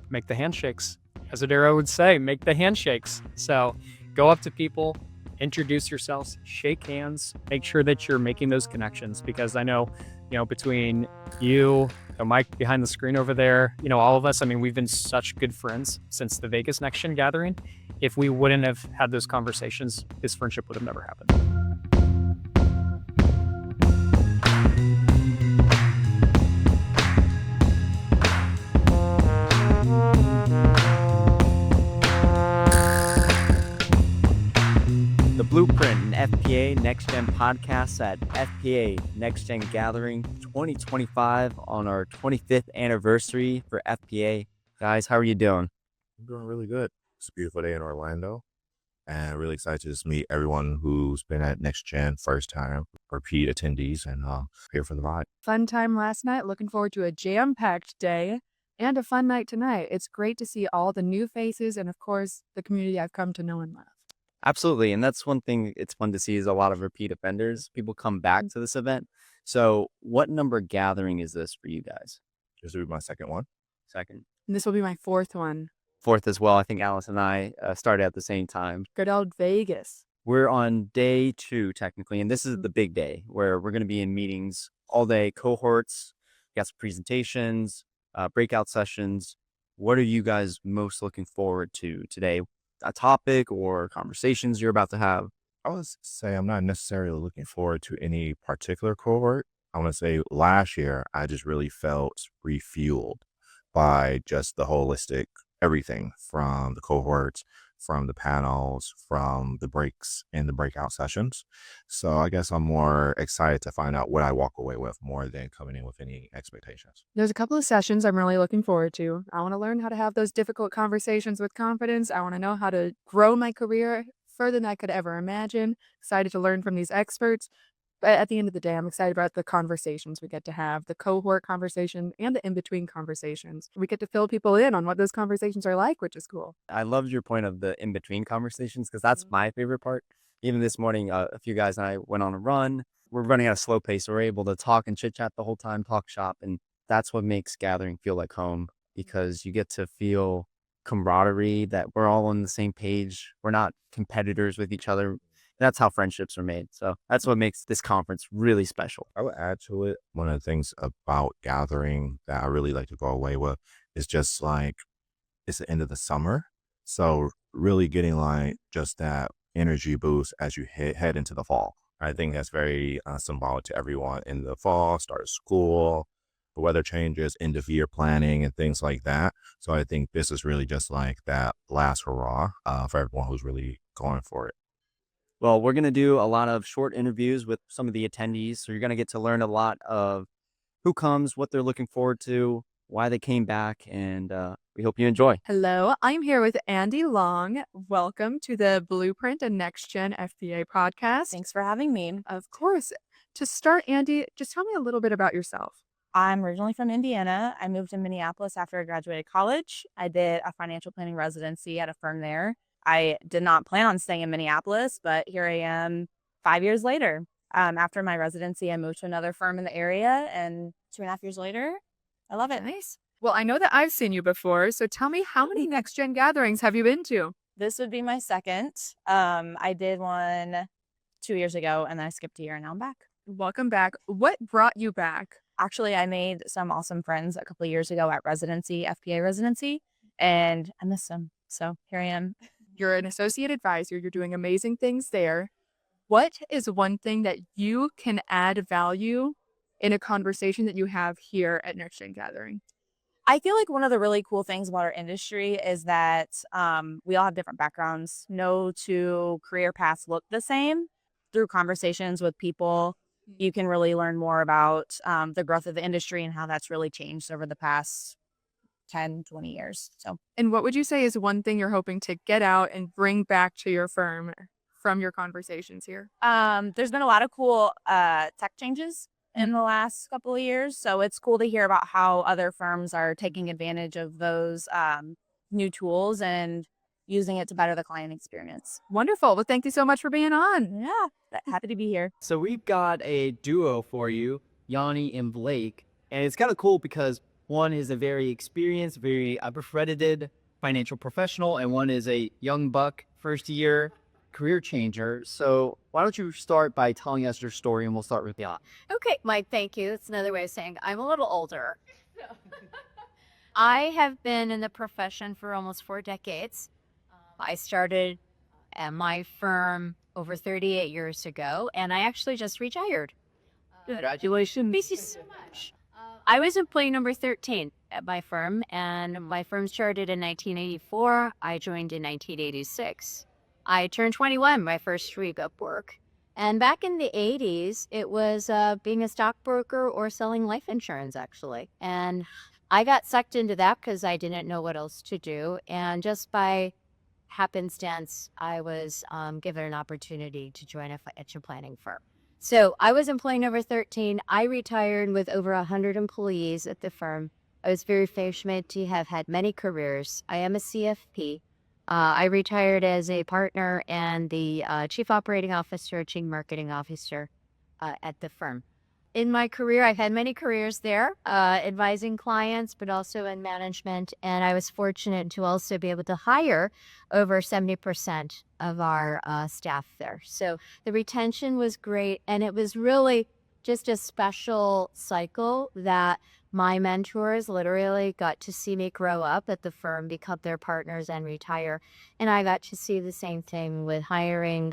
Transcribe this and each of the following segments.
make the handshakes. As Adara would say, make the handshakes. So go up to people, introduce yourselves, shake hands, make sure that you're making those connections, because I know, between you, Mike behind the screen over there, all of us, we've been such good friends since the Vegas NexGen gathering. If we wouldn't have had those conversations, this friendship would have never happened. The Blueprint and FPA NextGen Podcast at FPA NextGen Gathering 2025 on our 25th anniversary for FPA. Guys, how are you doing? I'm doing really good. It's a beautiful day in Orlando, and really excited to just meet everyone who's been at NextGen first time, repeat attendees, and here for the ride. Fun time last night. Looking forward to a jam-packed day and a fun night tonight. It's great to see all the new faces and, of course, the community I've come to know and love. Absolutely. And that's one thing it's fun to see is a lot of repeat offenders. People come back to this event. So what number gathering is this for you guys? This will be my second one. Second. And this will be my fourth one. Fourth as well. I think Alice and I started at the same time. Good old Vegas. We're on day 2, technically, and this is the big day where we're going to be in meetings all day, cohorts, got some presentations, breakout sessions. What are you guys most looking forward to today? A topic or conversations you're about to have? I would say I'm not necessarily looking forward to any particular cohort. I want to say last year, I just really felt refueled by just the holistic everything from the cohorts, from the panels, from the breaks and the breakout sessions. So I guess I'm more excited to find out what I walk away with more than coming in with any expectations. There's a couple of sessions I'm really looking forward to. I want to learn how to have those difficult conversations with confidence. I want to know how to grow my career further than I could ever imagine. Excited to learn from these experts. But at the end of the day, I'm excited about the conversations we get to have, the cohort conversation and the in-between conversations. We get to fill people in on what those conversations are like, which is cool. I loved your point of the in-between conversations because that's my favorite part. Even this morning, a few guys and I went on a run. We're running at a slow pace. So we're able to talk and chit-chat the whole time, talk shop. And that's what makes gathering feel like home, because you get to feel camaraderie, that we're all on the same page. We're not competitors with each other. That's how friendships are made. So that's what makes this conference really special. I would add to it, one of the things about gathering that I really like to go away with is just like, it's the end of the summer. So really getting like just that energy boost as you head into the fall. I think that's very symbolic to everyone in the fall, start of school, the weather changes, end of year planning and things like that. So I think this is really just like that last hurrah for everyone who's really going for it. Well, we're going to do a lot of short interviews with some of the attendees. So you're going to get to learn a lot of who comes, what they're looking forward to, why they came back, and we hope you enjoy. Hello, I'm here with Andy Long. Welcome to the Blueprint and NextGen FPA podcast. Thanks for having me. Of course. To start, Andy, just tell me a little bit about yourself. I'm originally from Indiana. I moved to Minneapolis after I graduated college. I did a financial planning residency at a firm there. I did not plan on staying in Minneapolis, but here I am 5 years later. After my residency, I moved to another firm in the area, and 2.5 years later, I love it. Nice. Well, I know that I've seen you before, so tell me, how many NextGen gatherings have you been to? This would be my second. I did one 2 years ago, and then I skipped a year, and now I'm back. Welcome back. What brought you back? Actually, I made some awesome friends a couple of years ago at residency, FPA residency, and I miss them. So here I am. You're an associate advisor. You're doing amazing things there. What is one thing that you can add value in a conversation that you have here at NextGen Gathering? I feel like one of the really cool things about our industry is that we all have different backgrounds. No two career paths look the same. Through conversations with people, you can really learn more about the growth of the industry and how that's really changed over the past 10, 20 years. And what would you say is one thing you're hoping to get out and bring back to your firm from your conversations here? There's been a lot of cool tech changes in the last couple of years. So it's cool to hear about how other firms are taking advantage of those new tools and using it to better the client experience. Wonderful. Well, thank you so much for being on. Yeah, happy to be here. So we've got a duo for you, Yanni and Blake. And it's kind of cool because One is a very experienced, very accredited financial professional, and one is a young buck, first year career changer. So why don't you start by telling us your story, and we'll start with you. Okay, Mike, thank you. It's another way of saying I'm a little older. I have been in the profession for almost 4 decades. I started at my firm over 38 years ago, and I actually just retired. Congratulations. Thank you so much. I was employee number 13 at my firm, and my firm started in 1984. I joined in 1986. I turned 21 my first week of work. And back in the 80s, it was being a stockbroker or selling life insurance, actually. And I got sucked into that because I didn't know what else to do. And just by happenstance, I was given an opportunity to join a financial planning firm. So I was employee number 13. I retired with over 100 employees at the firm. I was very fortunate to have had many careers. I am a CFP. I retired as a partner and the chief operating officer, chief marketing officer at the firm. In my career, I've had many careers there, advising clients, but also in management. And I was fortunate to also be able to hire over 70% of our staff there. So the retention was great. And it was really just a special cycle that my mentors literally got to see me grow up at the firm, become their partners, and retire. And I got to see the same thing with hiring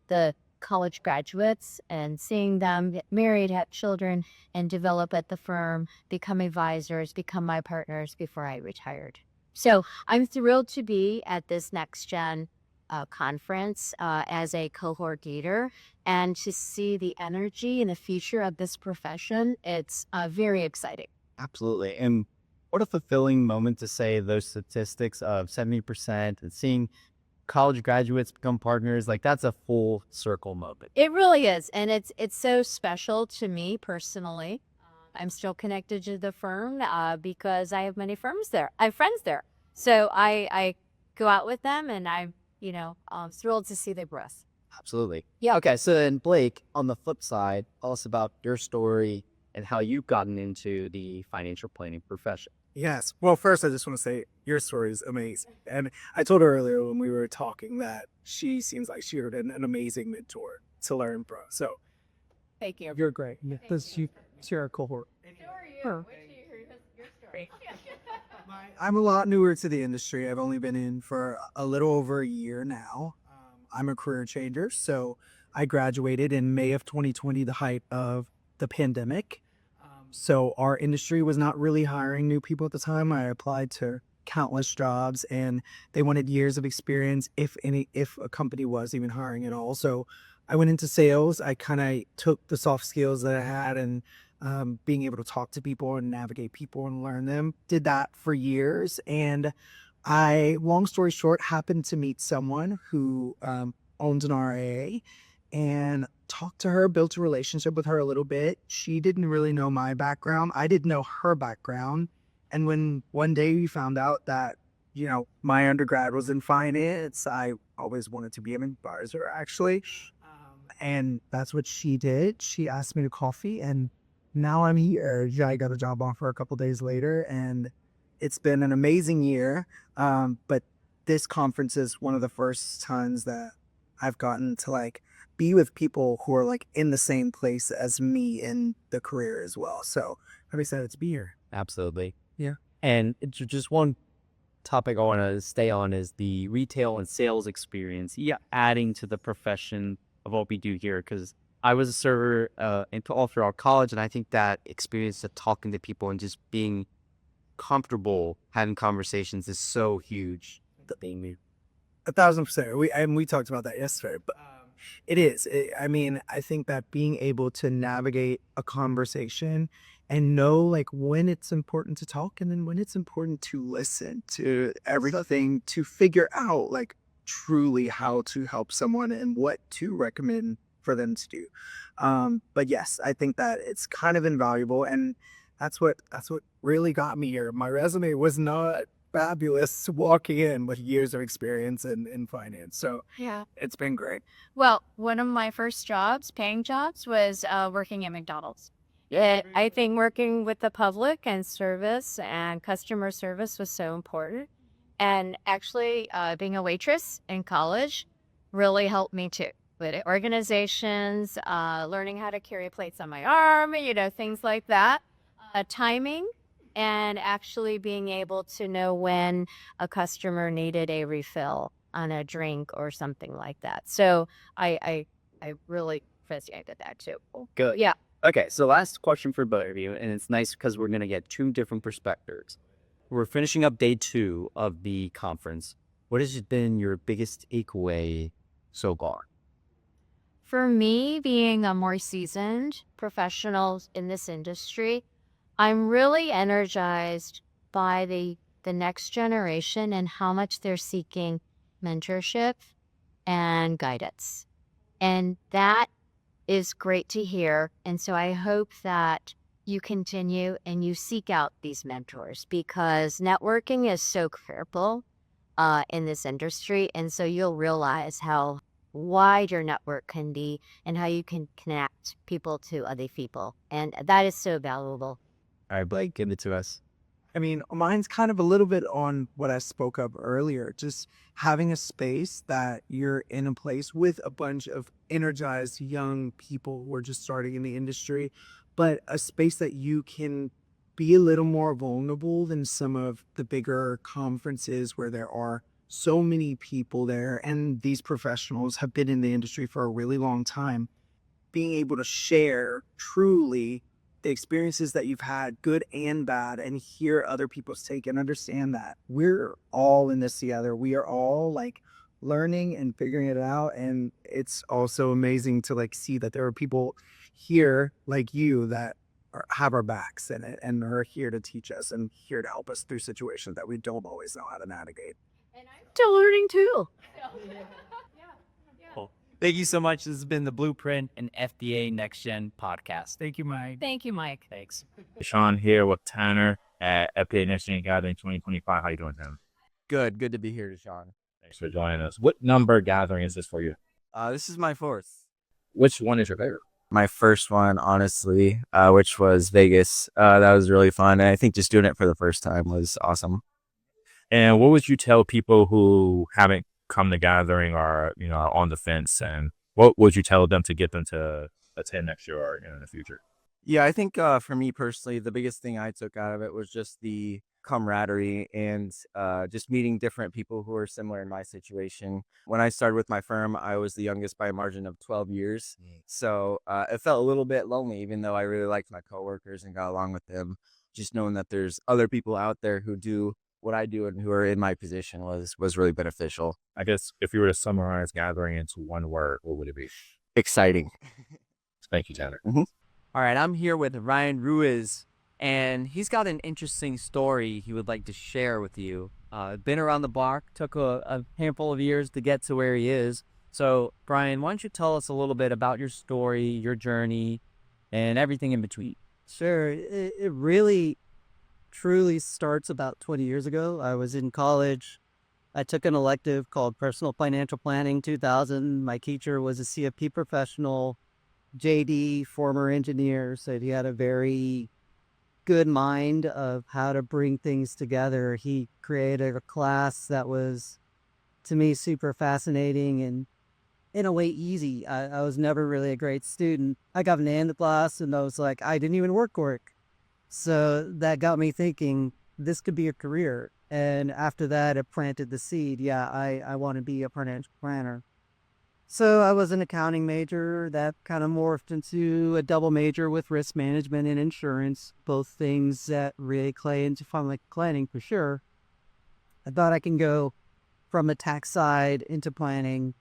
the college graduates and seeing them get married, have children, and develop at the firm, become advisors, become my partners before I retired. So I'm thrilled to be at this NexGen conference as a cohort leader and to see the energy and the future of this profession. It's very exciting. Absolutely. And what a fulfilling moment to say those statistics of 70% and seeing college graduates become partners. Like, that's a full circle moment. It really is. And it's so special to me personally. I'm still connected to the firm because I have many firms there. I have friends there. So I go out with them, and I'm thrilled to see their growth. Absolutely. Yeah. Okay. So then, Blake, on the flip side, tell us about your story and how you've gotten into the financial planning profession. Yes. Well, first, I just want to say your story is amazing. And I told her earlier when we were talking that she seems like she had an amazing mentor to learn from. So Thank you. You're great. You're a cohort. I'm a lot newer to the industry. I've only been in for a little over a year now. I'm a career changer. So I graduated in May of 2020, the height of the pandemic. So our industry was not really hiring new people at the time. I applied to countless jobs, and they wanted years of experience, if a company was even hiring at all. So I went into sales. I kind of took the soft skills that I had and being able to talk to people and navigate people and learn them. Did that for years. And I, long story short, happened to meet someone who owns an RIA and talked to her, built a relationship with her a little bit. She didn't really know my background. I didn't know her background. And when one day we found out that, my undergrad was in finance, I always wanted to be an advisor, actually. And that's what she did. She asked me to coffee, and now I'm here. I got a job offer a couple days later, and it's been an amazing year. But this conference is one of the first times that I've gotten to be with people who are in the same place as me in the career as well. So I'm excited to be here. Absolutely. Yeah. And it's just one topic I want to stay on is the retail and sales experience, adding to the profession of what we do here. Because I was a server all throughout college, and I think that experience of talking to people and just being comfortable having conversations is so huge. 1,000%. We talked about that yesterday, but it is. I think that being able to navigate a conversation and know when it's important to talk and then when it's important to listen to everything, to figure out truly how to help someone and what to recommend for them to do. But yes, I think that it's kind of invaluable, and that's what really got me here. My resume was not fabulous walking in with years of experience in finance. So Yeah. it's been great. Well, one of my first jobs, paying jobs, was working at McDonald's. Yeah, I think working with the public and service and customer service was so important. And actually, being a waitress in college really helped me too. With organizations, learning how to carry plates on my arm, things like that. Timing and actually being able to know when a customer needed a refill on a drink or something like that. So I really appreciated that too. Good. Yeah. Okay, so last question for both of you, and it's nice because we're going to get two different perspectives. We're finishing up day 2 of the conference. What has been your biggest takeaway so far? For me, being a more seasoned professional in this industry, I'm really energized by the next generation and how much they're seeking mentorship and guidance. And that is great to hear. And so I hope that you continue and you seek out these mentors because networking is so critical in this industry. And so you'll realize how wide your network can be and how you can connect people to other people. And that is so valuable. All right, Blake, give it to us. I mean, mine's kind of a little bit on what I spoke of earlier, just having a space that you're in a place with a bunch of energized young people who are just starting in the industry, but a space that you can be a little more vulnerable than some of the bigger conferences where there are so many people there and these professionals have been in the industry for a really long time. Being able to share truly the experiences that you've had, good and bad, and hear other people's take and understand that we're all in this together. We are all like learning and figuring it out. And it's also amazing to like see that there are people here like you that have our backs in it and are here to teach us and here to help us through situations that we don't always know how to navigate. Still learning too. Thank you so much. This has been the Blueprint and FPA NextGen Podcast. Thank you, Mike. Thank you, Mike. Thanks. Deshawn here with Tanner at FPA NextGen Gathering 2025. How you doing, Tanner? Good to be here, Deshawn. Thanks for joining us. What number gathering is this for you? This is my 4th. Which one is your favorite? My first one, honestly, which was Vegas. That was really fun. And I think just doing it for the first time was awesome. And what would you tell people who haven't come to gathering or, are on the fence? And what would you tell them to get them to attend next year or in the future? Yeah, I think for me personally, the biggest thing I took out of it was just the camaraderie and just meeting different people who are similar in my situation. When I started with my firm, I was the youngest by a margin of 12 years. So it felt a little bit lonely, even though I really liked my coworkers and got along with them. Just knowing that there's other people out there who do what I do and who are in my position was really beneficial. I guess if you were to summarize gathering into one word, what would it be? Exciting. Thank you, Tanner. Mm-hmm. All right, I'm here with Ryan Ruiz, and he's got an interesting story he would like to share with you. Been around the block, took a handful of years to get to where he is. So, Brian, why don't you tell us a little bit about your story, your journey, and everything in between? Sure. It really, truly starts about 20 years ago. I was in college. I took an elective called Personal Financial Planning 2000. My teacher was a CFP professional, JD, former engineer, so he had a very good mind of how to bring things together. He created a class that was, to me, super fascinating and in a way easy. I was never really a great student. I got an A in the class and I was like, I didn't even work. So that got me thinking this could be a career. And after that, it planted the seed. Yeah, I want to be a financial planner. So I was an accounting major that kind of morphed into a double major with risk management and insurance, both things that really play into financial planning for sure. I thought I can go from a tax side into planning.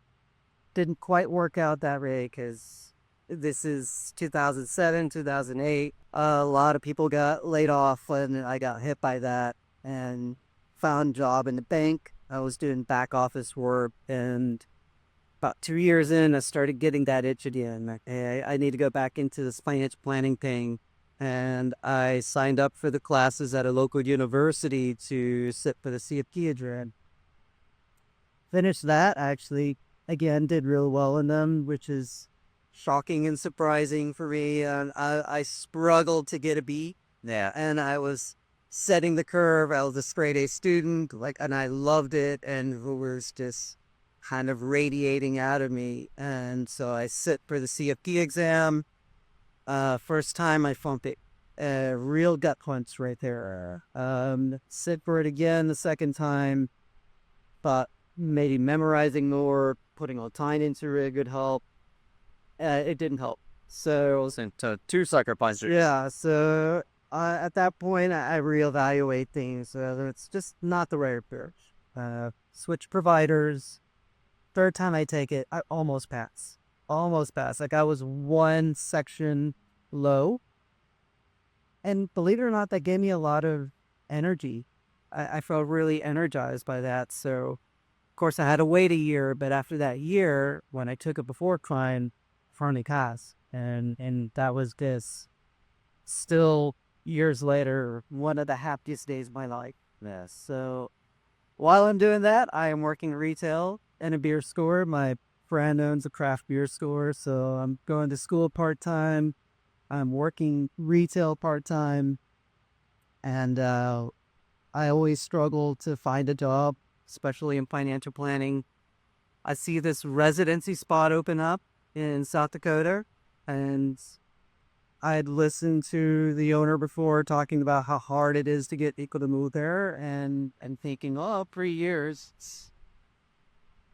Didn't quite work out that way because this is 2007, 2008. A lot of people got laid off and I got hit by that and found a job in the bank. I was doing back office work, and about 2 years in, I started getting that itch again. Like, hey, I need to go back into this financial planning thing. And I signed up for the classes at a local university to sit for the CFP exam. Finished that, actually, again, did real well in them, which is shocking and surprising for me. And I struggled to get a B. Yeah. And I was setting the curve. I was a straight A student, and I loved it, and it was just kind of radiating out of me. And so I sit for the CFP exam. First time I funked it. Real gut punch right there. Sit for it again the second time, but maybe memorizing more, putting all time into it could help. It didn't help. So two sucker punchers. yeah, so at that point, I reevaluate things. It's just not the right approach. Switch providers. Third time I take it, I almost pass. Almost pass. Like I was one section low. And believe it or not, that gave me a lot of energy. I felt really energized by that. So, of course, I had to wait a year. But after that year, when I took it before client, finally passed. And that was this. Still, years later, one of the happiest days of my life. Yeah. So, while I'm doing that, I am working retail and a beer store. My friend owns a craft beer store. So, I'm going to school part-time. I'm working retail part-time, and I always struggle to find a job, especially in financial planning. I see this residency spot open up in South Dakota, and I'd listened to the owner before talking about how hard it is to get people to move there, and thinking, 3 years,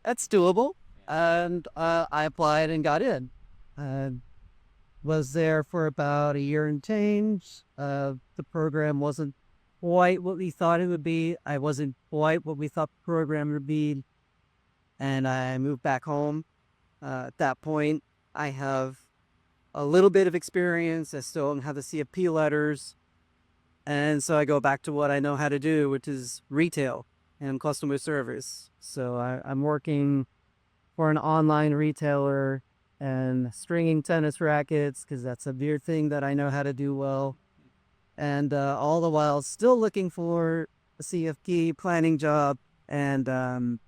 that's doable. And I applied and got in. Was there for about a year and change. The program wasn't quite what we thought it would be. I wasn't quite what we thought the program would be. And I moved back home. At that point, I have a little bit of experience. I still don't have the CFP letters. And so I go back to what I know how to do, which is retail and customer service. So I'm working for an online retailer and stringing tennis rackets, because that's a weird thing that I know how to do well. And all the while still looking for a CFP planning job. And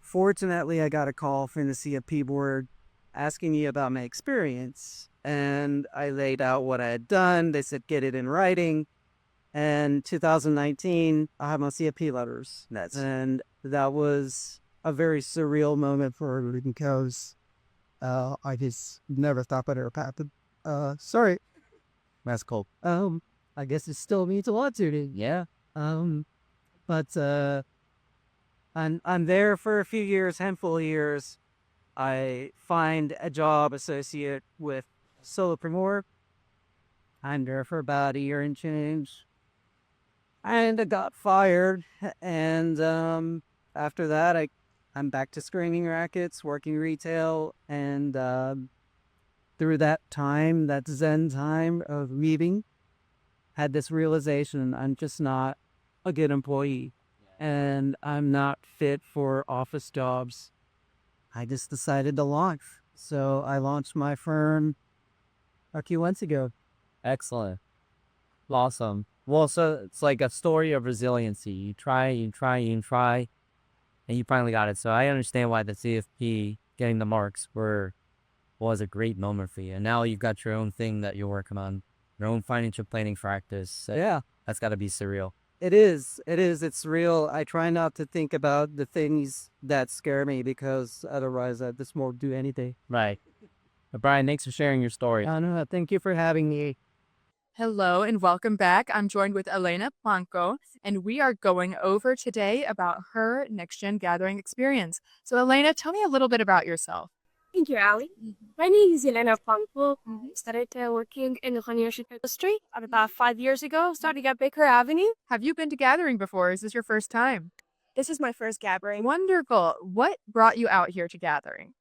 fortunately, I got a call from the CFP board asking me about my experience. And I laid out what I had done. They said, get it in writing. And 2019, I have my CFP letters. And that was a very surreal moment for me, because I just never thought that ever happened. Sorry. That's cool. I guess it still means a lot to me. Yeah. But I'm there for a few years, handful of years. I find a job associate with Solopreneur. I'm there for about a year and change. And I got fired. And after that, I'm back to screaming rackets, working retail, and through that time, that Zen time of leaving, had this realization: I'm just not a good employee, and I'm not fit for office jobs. I just decided to launch. So I launched my firm a few months ago. Excellent. Awesome. Well, so it's like a story of resiliency. You try, and you finally got it. So I understand why the CFP getting the marks was a great moment for you. And now you've got your own thing that you're working on, your own financial planning practice. So Yeah, that's got to be surreal. it is. It's real. I try not to think about the things that scare me, because otherwise I just won't do anything. Right. But Brian, thanks for sharing your story. No, thank you for having me. Hello and welcome back. I'm joined with Elena Planco, and we are going over today about her NexGen gathering experience. So, Elena, tell me a little bit about yourself. Thank you, Ali. My name is Elena Planco. I started working in the financial industry about 5 years ago, starting at Baker Avenue. Have you been to gathering before? Is this your first time? This is my first gathering. Wonderful. What brought you out here to gathering?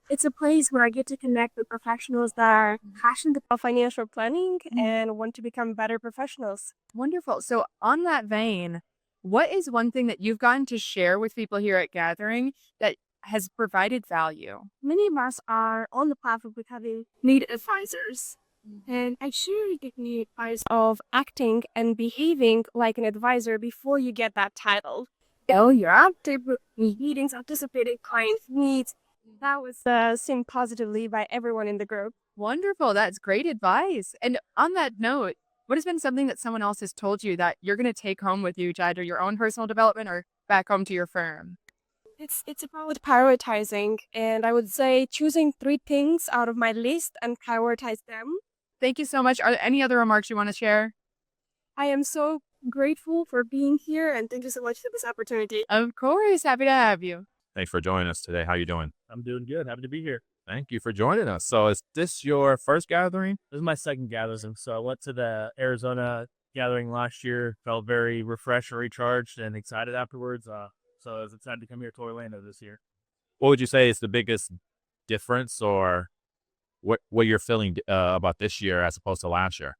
It's a place where I get to connect with professionals that are passionate about financial planning and want to become better professionals. Wonderful. So, on that vein, what is one thing that you've gotten to share with people here at Gathering that has provided value? Many of us are on the path of becoming need advisors. And I share the need advice of acting and behaving like an advisor before you get that title. You're active in meetings, anticipating clients' needs, that was seen positively by everyone in the group. Wonderful. That's great advice. And on that note, what has been something that someone else has told you that you're going to take home with you to either your own personal development or back home to your firm? It's about prioritizing, and I would say choosing 3 things out of my list and prioritize them. Thank you so much. Are there any other remarks you want to share? I am so grateful for being here, and thank you so much for this opportunity. Of course. Happy to have you. Thanks for joining us today. How you doing? I'm doing good. Happy to be here. Thank you for joining us. So is this your first gathering? This is my second gathering. So I went to the Arizona gathering last year, felt very refreshed and recharged and excited afterwards. So I was excited to come here to Orlando this year. What would you say is the biggest difference or what you're feeling about this year as opposed to last year?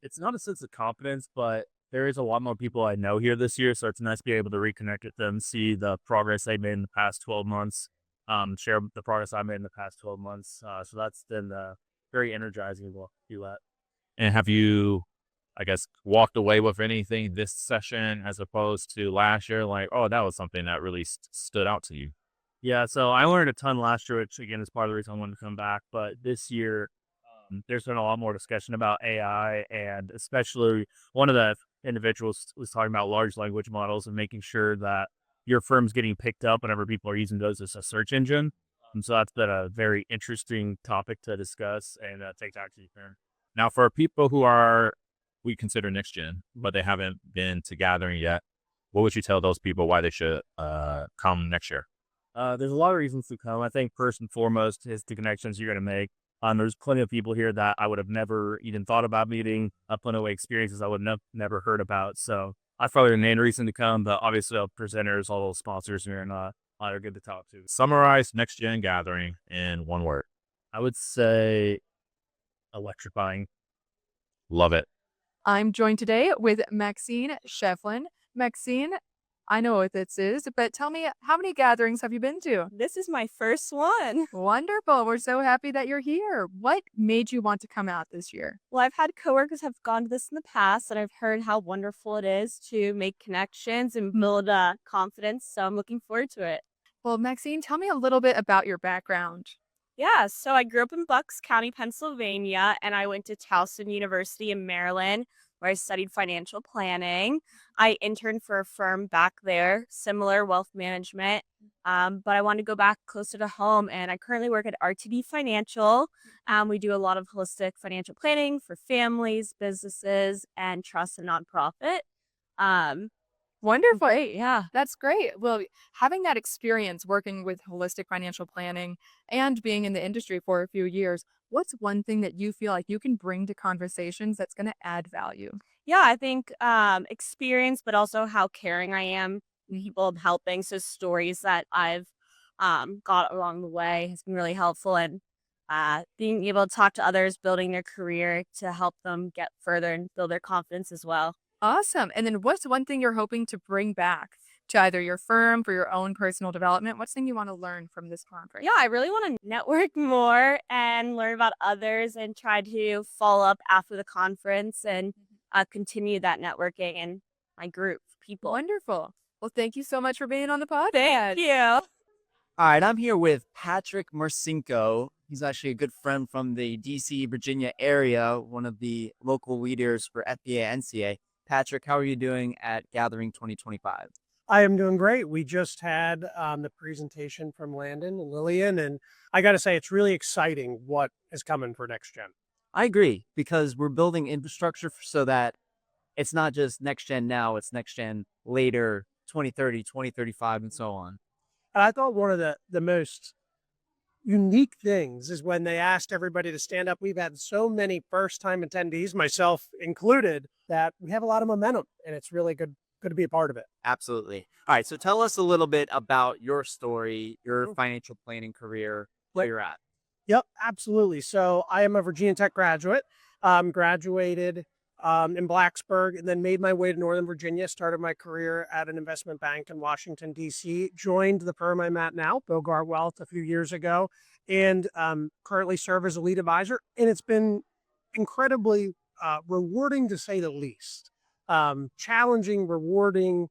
It's not a sense of confidence, but there is a lot more people I know here this year. So it's nice to be able to reconnect with them, see the progress they made in the past 12 months, share the progress I made in the past 12 months. So that's been very energizing to do that. And have you, I guess, walked away with anything this session as opposed to last year? Like, oh, that was something that really stood out to you. Yeah, so I learned a ton last year, which again is part of the reason I wanted to come back. But this year, there's been a lot more discussion about AI, and especially one of the individuals was talking about large language models and making sure that your firm's getting picked up whenever people are using those as a search engine. And so that's been a very interesting topic to discuss and take to action. Now, for people who we consider NexGen, but they haven't been to gathering yet, what would you tell those people why they should come next year? There's a lot of reasons to come. I think first and foremost is the connections you're going to make. There's plenty of people here that I would have never even thought about meeting, plenty of experiences I would have never heard about. So that's probably the main reason to come, but obviously our presenters, all those sponsors here, and are good to talk to. Summarize NexGen gathering in one word. I would say electrifying. Love it. I'm joined today with Maxine Shefflin. Maxine, I know what this is, but tell me, how many gatherings have you been to? This is my first one. Wonderful. We're so happy that you're here. What made you want to come out this year? Well, I've had coworkers have gone to this in the past, and I've heard how wonderful it is to make connections and build confidence. So I'm looking forward to it. Well, Maxine, tell me a little bit about your background. Yeah, so I grew up in Bucks County, Pennsylvania, and I went to Towson University in Maryland, where I studied financial planning. I interned for a firm back there, similar wealth management, but I wanted to go back closer to home, and I currently work at RTD Financial. We do a lot of holistic financial planning for families, businesses, and trusts and nonprofit. Wonderful. Yeah. That's great. Well, having that experience working with holistic financial planning and being in the industry for a few years, what's one thing that you feel like you can bring to conversations that's going to add value? Yeah, I think experience, but also how caring I am, people I'm helping. So stories that I've got along the way has been really helpful, and being able to talk to others, building their career to help them get further and build their confidence as well. Awesome. And then what's one thing you're hoping to bring back to either your firm for your own personal development? What's something you want to learn from this conference? Yeah, I really want to network more and learn about others and try to follow up after the conference and continue that networking in my group of people. Wonderful. Well, thank you so much for being on the podcast. Thank you. All right, I'm here with Patrick Marcinko. He's actually a good friend from the DC, Virginia area, one of the local leaders for FPA NCA. Patrick, how are you doing at Gathering 2025? I am doing great. We just had the presentation from Landon and Lillian, and I got to say, it's really exciting what is coming for NexGen. I agree, because we're building infrastructure so that it's not just NexGen now, it's NexGen later, 2030, 2035, and so on. And I thought one of the most unique things is when they asked everybody to stand up. We've had so many first-time attendees, myself included, that we have a lot of momentum, and it's really good to be a part of it. Absolutely. All right, so tell us a little bit about your story, your financial planning career, where you're at. Yep, absolutely. So I am a Virginia Tech graduate, graduated in Blacksburg, and then made my way to Northern Virginia, started my career at an investment bank in Washington, D.C., joined the firm I'm at now, Bogart Wealth, a few years ago, and currently serve as a lead advisor. And it's been incredibly rewarding, to say the least. Challenging, rewarding,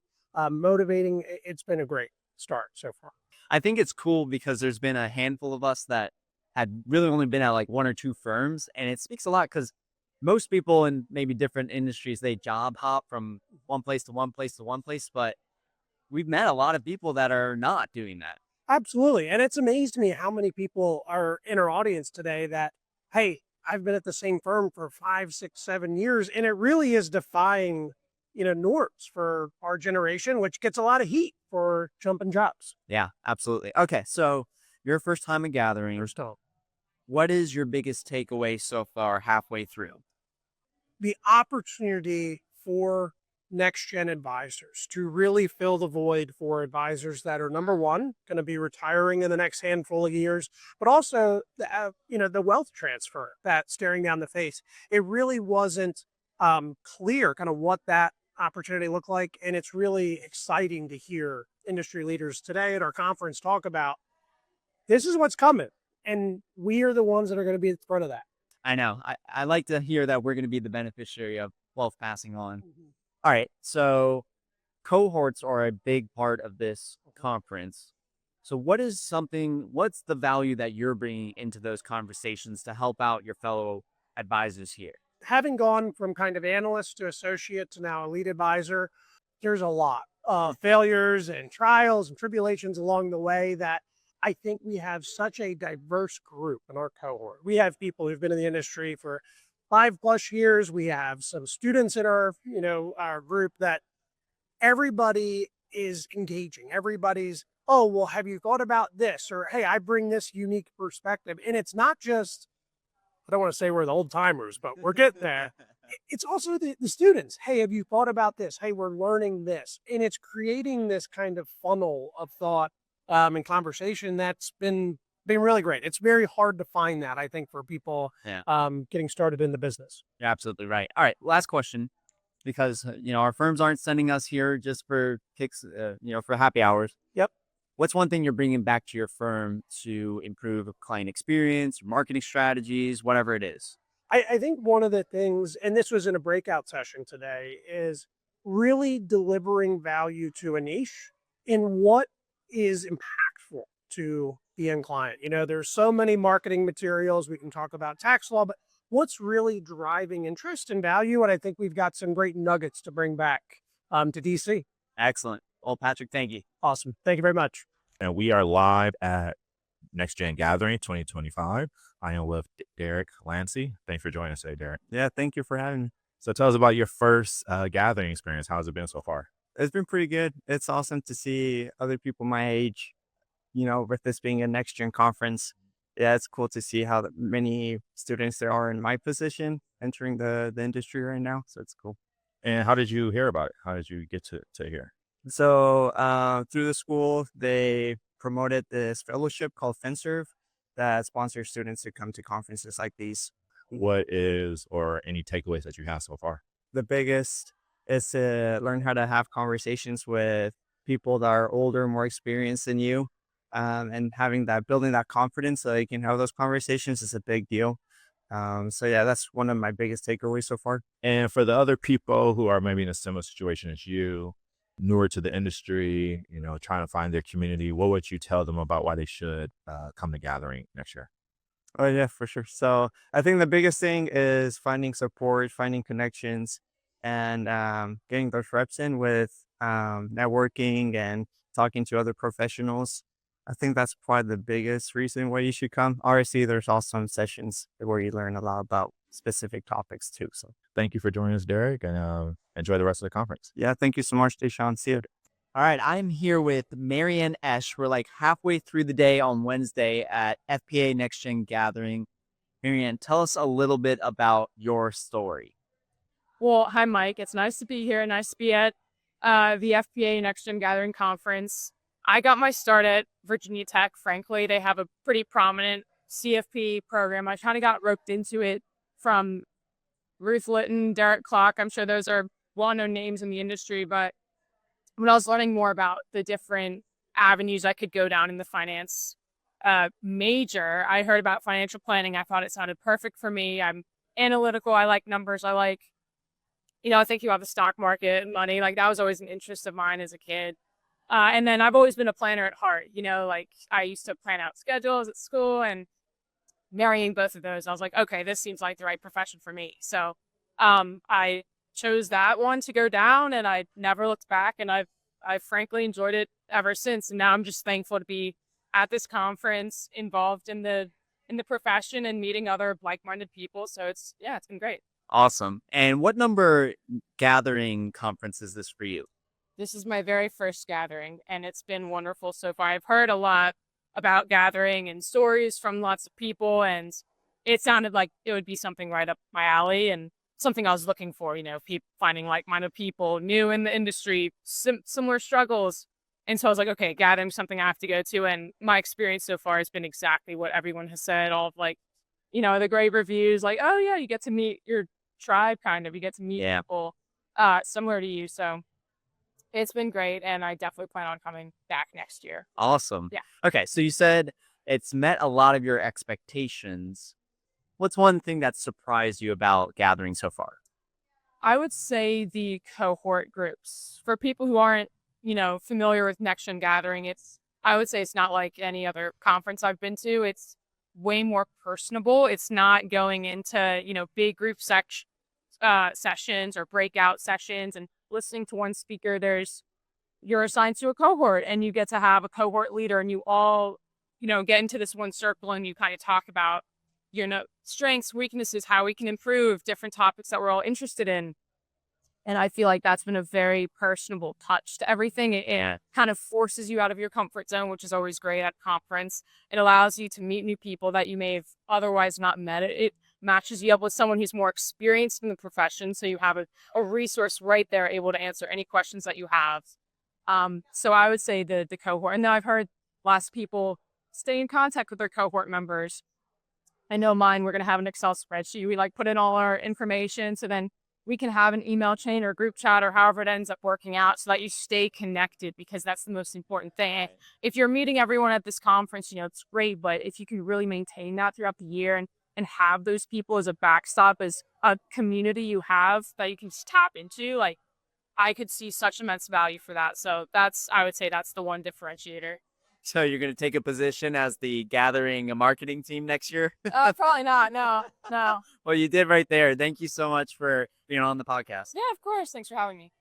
motivating. It's been a great start so far. I think it's cool because there's been a handful of us that had really only been at like one or two firms. And it speaks a lot because most people in maybe different industries, they job hop from one place to one place to one place. But we've met a lot of people that are not doing that. Absolutely. And it's amazed me how many people are in our audience today that, hey, I've been at the same firm for 5, 6, 7 years. And it really is defying, norms for our generation, which gets a lot of heat for jumping jobs. Yeah, absolutely. Okay. So your first time in gathering, what is your biggest takeaway so far halfway through? The opportunity for NexGen advisors to really fill the void for advisors that are, number one, going to be retiring in the next handful of years, but also the wealth transfer that's staring down the face. It really wasn't clear kind of what that opportunity looked like, and it's really exciting to hear industry leaders today at our conference talk about this is what's coming, and we are the ones that are going to be at the front of that. I know. I like to hear that we're going to be the beneficiary of wealth passing on. All right. So cohorts are a big part of this conference. So what's the value that you're bringing into those conversations to help out your fellow advisors here? Having gone from kind of analyst to associate to now a lead advisor, there's a lot of failures and trials and tribulations along the way that I think we have such a diverse group in our cohort. We have people who've been in the industry for 5+ years. We have some students in our group that everybody is engaging. Everybody's, oh, well, have you thought about this? Or, hey, I bring this unique perspective. And it's not just, I don't want to say we're the old timers, but we're getting there. It's also the students. Hey, have you thought about this? Hey, we're learning this. And it's creating this kind of funnel of thought and conversation that's been really great. It's very hard to find that, I think, for people getting started in the business. You're absolutely right. All right, last question, because our firms aren't sending us here just for kicks, for happy hours. Yep. What's one thing you're bringing back to your firm to improve client experience, marketing strategies, whatever it is? I think one of the things, and this was in a breakout session today, is really delivering value to a niche in what is impactful to the end client. There's so many marketing materials. We can talk about tax law, but what's really driving interest and value? And I think we've got some great nuggets to bring back to DC. Excellent. Well, Patrick, thank you. Awesome. Thank you very much. And we are live at NexGen Gathering 2025. I am with Derek Lancey. Thanks for joining us today, Derek. Yeah, thank you for having me. So tell us about your first gathering experience. How's it been so far? It's been pretty good. It's awesome to see other people my age, with this being a NexGen conference. Yeah, it's cool to see how many students there are in my position entering the industry right now. So it's cool. And how did you hear about it? How did you get to here? So through the school, they promoted this fellowship called FinServe that sponsors students to come to conferences like these. What is, or any takeaways that you have so far? The biggest is to learn how to have conversations with people that are older, more experienced than you. And building that confidence so you can have those conversations is a big deal. So yeah, that's one of my biggest takeaways so far. And for the other people who are maybe in a similar situation as you, newer to the industry, trying to find their community, what would you tell them about why they should come to Gathering next year? Oh yeah, for sure. So I think the biggest thing is finding support, finding connections, and getting those reps in with networking and talking to other professionals. I think that's probably the biggest reason why you should come. Obviously, there's also some sessions where you learn a lot about specific topics too. So thank you for joining us, Derek, and enjoy the rest of the conference. Yeah, thank you so much, Deshawn. See you. All right, I'm here with Marianne Esch. We're like halfway through the day on Wednesday at FPA NextGen Gathering. Marianne, tell us a little bit about your story. Well, hi, Mike. It's nice to be here. Nice to be at the FPA NextGen Gathering Conference. I got my start at Virginia Tech. Frankly, they have a pretty prominent CFP program. I kind of got roped into it from Ruth Litton, Derek Clark. I'm sure those are well-known names in the industry, but when I was learning more about the different avenues I could go down in the finance major, I heard about financial planning. I thought it sounded perfect for me. I'm analytical. I like numbers. I like, thinking about the stock market and money. Like that was always an interest of mine as a kid. And then I've always been a planner at heart. Like I used to plan out schedules at school, and marrying both of those, I was like, okay, this seems like the right profession for me. So I chose that one to go down, and I never looked back, and I've frankly enjoyed it ever since. And now I'm just thankful to be at this conference, involved in the profession and meeting other like-minded people. So it's been great. Awesome. And what number gathering conference is this for you? This is my very first gathering, and it's been wonderful so far. I've heard a lot about gathering and stories from lots of people, and it sounded like it would be something right up my alley and something I was looking for, finding like-minded people, new in the industry, similar struggles. And so I was like, okay, gathering something I have to go to. And my experience so far has been exactly what everyone has said, all of the great reviews, like, oh yeah, you get to meet your tribe, kind of, you get to meet people similar to you. So it's been great, and I definitely plan on coming back next year. Awesome. Yeah. Okay, so you said it's met a lot of your expectations. What's one thing that surprised you about gathering so far? I would say the cohort groups. For people who aren't, familiar with NexGen Gathering, I would say it's not like any other conference I've been to. It's way more personable. It's not going into, big group sessions or breakout sessions and listening to one speaker. You're assigned to a cohort, and you get to have a cohort leader, and you all, get into this one circle, and you kind of talk about strengths, weaknesses, how we can improve, different topics that we're all interested in. And I feel like that's been a very personable touch to everything. It kind of forces you out of your comfort zone, which is always great at a conference. It allows you to meet new people that you may have otherwise not met. It matches you up with someone who's more experienced in the profession, so you have a resource right there able to answer any questions that you have. So I would say the cohort. And then I've heard lots of people stay in contact with their cohort members. I know mine, we're going to have an Excel spreadsheet. We put in all our information, so then we can have an email chain or group chat or however it ends up working out, so that you stay connected, because that's the most important thing. If you're meeting everyone at this conference, it's great, but if you can really maintain that throughout the year and have those people as a backstop, as a community you have that you can just tap into, I could see such immense value for that. So I would say that's the one differentiator. So you're going to take a position as the gathering marketing team next year? Probably not. No. Well, you did right there. Thank you so much for being on the podcast. Yeah, of course. Thanks for having me.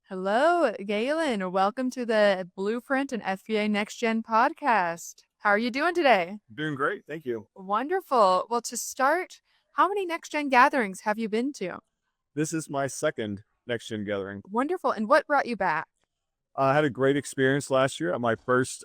Hello, Galen. Welcome to the Blueprint and FPA NextGen Podcast. How are you doing today? Doing great. Thank you. Wonderful. Well, to start, how many NextGen gatherings have you been to? This is my second NextGen gathering. Wonderful. And what brought you back? I had a great experience last year at my first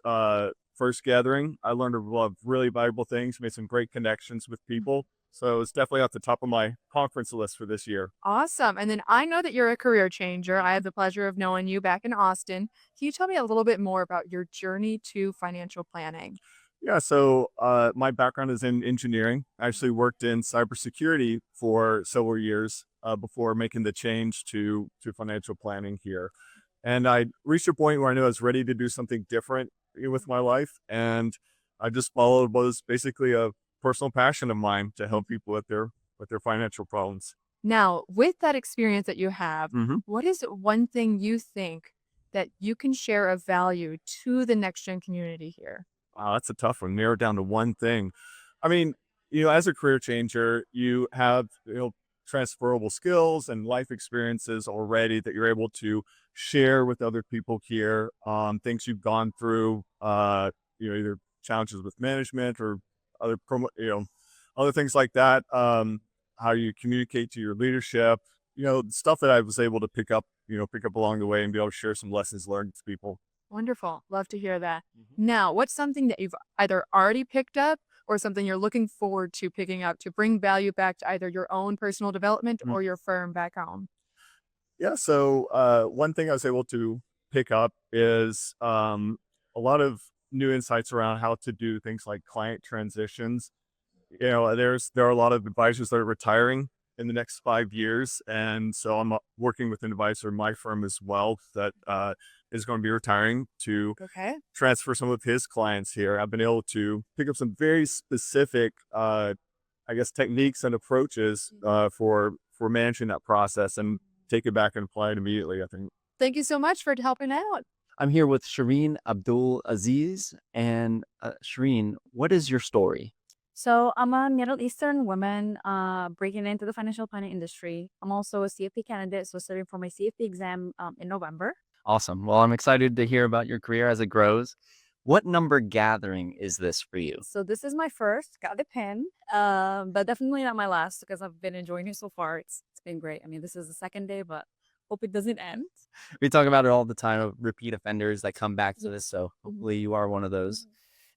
gathering. I learned a lot of really valuable things, made some great connections with people. So it's definitely at the top of my conference list for this year. Awesome. And then I know that you're a career changer. I have the pleasure of knowing you back in Austin. Can you tell me a little bit more about your journey to financial planning? Yeah, so my background is in engineering. I actually worked in cybersecurity for several years before making the change to financial planning here. And I reached a point where I knew I was ready to do something different with my life. And I just followed what was basically a personal passion of mine to help people with their financial problems. Now, with that experience that you have, what is one thing you think that you can share of value to the NextGen community here? Wow, that's a tough one. Narrow down to one thing. I mean, as a career changer, you have, transferable skills and life experiences already that you're able to share with other people here. Things you've gone through, either challenges with management or other things like that. How you communicate to your leadership, stuff that I was able to pick up along the way and be able to share some lessons learned with people. Wonderful. Love to hear that. Now, what's something that you've either already picked up or something you're looking forward to picking up to bring value back to either your own personal development or your firm back home? Yeah. So one thing I was able to pick up is a lot of new insights around how to do things like client transitions. There are a lot of advisors that are retiring in the next 5 years. And so I'm working with an advisor in my firm as well that is going to be retiring to transfer some of his clients here. I've been able to pick up some very specific, techniques and approaches for managing that process and take it back and apply it immediately, I think. Thank you so much for helping out. I'm here with Shireen Abdul Aziz. And Shireen, what is your story? So I'm a Middle Eastern woman breaking into the financial planning industry. I'm also a CFP candidate, so studying for my CFP exam in November. Awesome. Well, I'm excited to hear about your career as it grows. What number gathering is this for you? So this is my first, got the pin, but definitely not my last because I've been enjoying it so far. It's been great. I mean, this is the second day, but hope it doesn't end. We talk about it all the time of repeat offenders that come back to this. So hopefully you are one of those.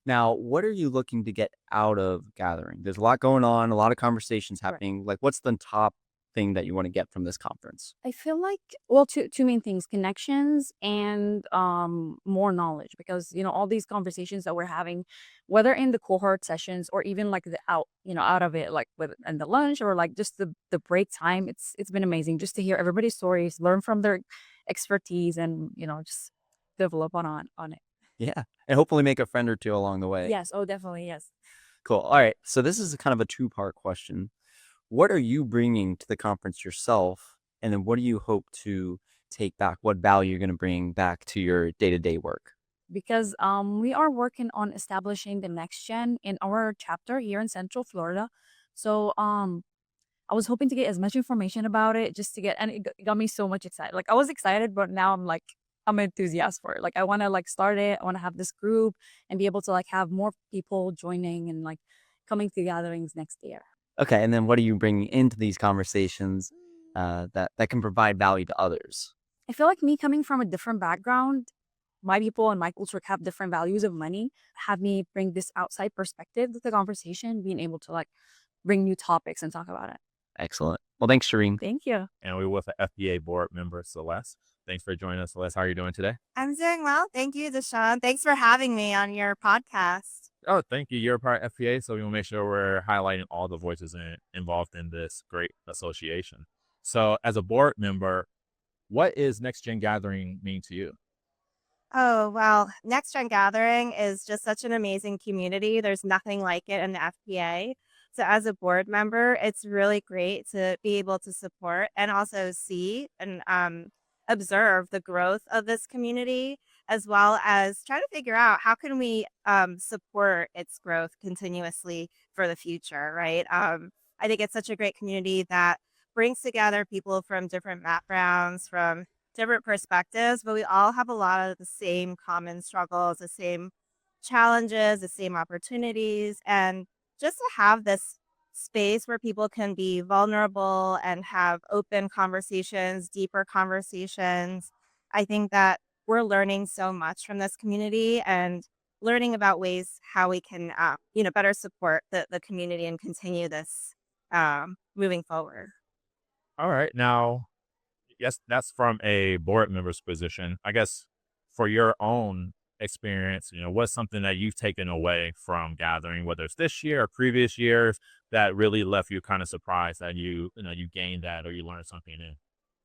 Now, what are you looking to get out of gathering? There's a lot going on, a lot of conversations happening. Like, what's the top thing that you want to get from this conference? I feel like, well, two main things: connections and more knowledge. Because all these conversations that we're having, whether in the cohort sessions or even like the out of it, like with in the lunch or like just the break time, it's been amazing just to hear everybody's stories, learn from their expertise, and just develop on it. Yeah. And hopefully make a friend or two along the way. Yes. Oh, definitely. Yes. Cool. All right. So this is kind of a two-part question. What are you bringing to the conference yourself? And then what do you hope to take back? What value you're going to bring back to your day-to-day work? Because we are working on establishing the NexGen in our chapter here in Central Florida. So I was hoping to get as much information about it just to get, and it got me so much excited. Like I was excited, but now I'm an enthusiast for it. Like I want to start it. I want to have this group and be able to have more people joining and coming to gatherings next year. Okay. And then what are you bringing into these conversations that can provide value to others? I feel like me coming from a different background, my people and my culture have different values of money, have me bring this outside perspective to the conversation, being able to bring new topics and talk about it. Excellent. Well, thanks, Shireen. Thank you. And we're with the FPA board member, Celeste. Thanks for joining us, Celeste. How are you doing today? I'm doing well. Thank you, Deshawn. Thanks for having me on your podcast. Oh, thank you. You're a part of FPA, so we will make sure we're highlighting all the voices involved in this great association. So as a board member, what is NexGen Gathering mean to you? Oh, well, NexGen Gathering is just such an amazing community. There's nothing like it in the FPA. So as a board member, it's really great to be able to support and also see and observe the growth of this community, as well as try to figure out how can we support its growth continuously for the future, right? I think it's such a great community that brings together people from different backgrounds, from different perspectives, but we all have a lot of the same common struggles, the same challenges, the same opportunities, and just to have this space where people can be vulnerable and have open conversations, deeper conversations. I think that we're learning so much from this community and learning about ways how we can, better support the community and continue this moving forward. All right. Now, yes, that's from a board member's position. I guess for your own experience, what's something that you've taken away from gathering, whether it's this year or previous years, that really left you kind of surprised that you gained that or you learned something new?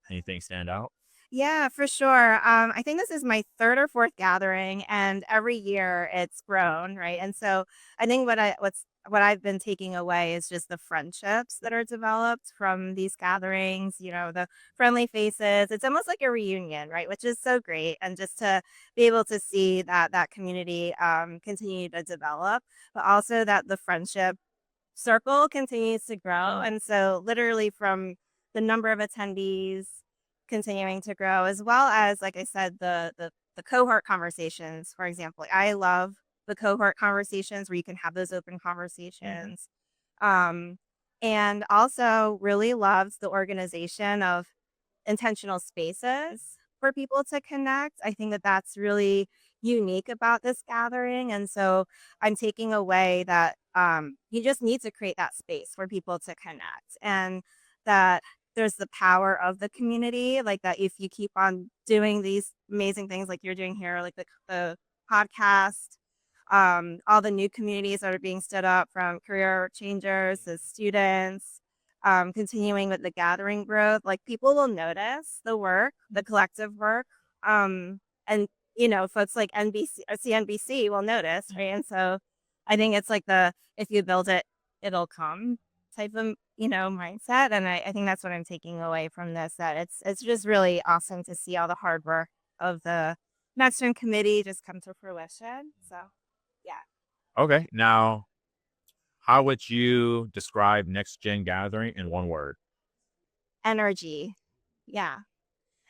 Anything stand out? Yeah, for sure. I think this is my third or fourth gathering, and every year it's grown, right? And so I think what I've been taking away is just the friendships that are developed from these gatherings, the friendly faces. It's almost like a reunion, right? Which is so great. And just to be able to see that community continue to develop, but also that the friendship circle continues to grow. And so literally from the number of attendees continuing to grow, as well as, like I said, the cohort conversations, for example. I love the cohort conversations where you can have those open conversations. And also really loves the organization of intentional spaces for people to connect. I think that that's really unique about this gathering. And so I'm taking away that you just need to create that space for people to connect, and that there's the power of the community, like that if you keep on doing these amazing things like you're doing here, like the podcast, all the new communities that are being stood up, from career changers to students, continuing with the gathering growth, like people will notice the work, the collective work, and folks like NBC or CNBC will notice, right? And so I think it's like if you build it, it'll come type of mindset. And I think that's what I'm taking away from this, that it's just really awesome to see all the hard work of the NexGen committee just come to fruition. So, yeah. Okay. Now, how would you describe Next Gen Gathering in one word? Energy. Yeah.